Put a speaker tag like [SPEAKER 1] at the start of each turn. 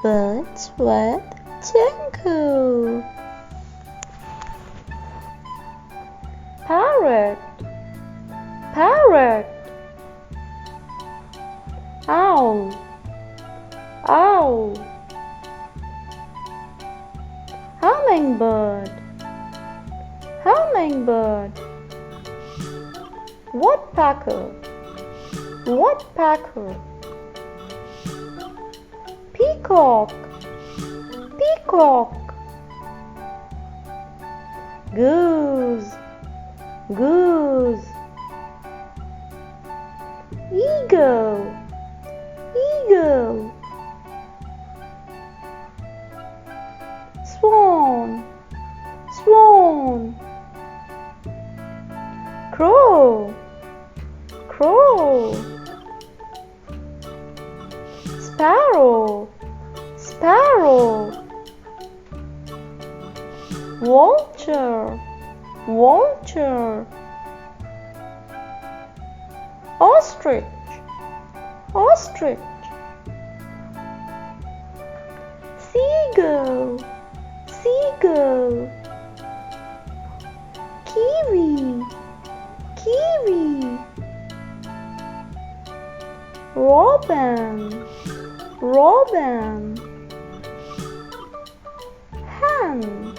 [SPEAKER 1] Birds with Chinku. Parrot, parrot. Owl, owl. Hummingbird, hummingbird. Woodpecker, woodpecker. Peacock, peacock. Goose, goose. Eagle, eagle. Swan, swan. Crow, crow. Sparrow, sparrow. Vulture, vulture. Ostrich, ostrich. Seagull, seagull. Kiwi, kiwi. Robin, robin. Hen,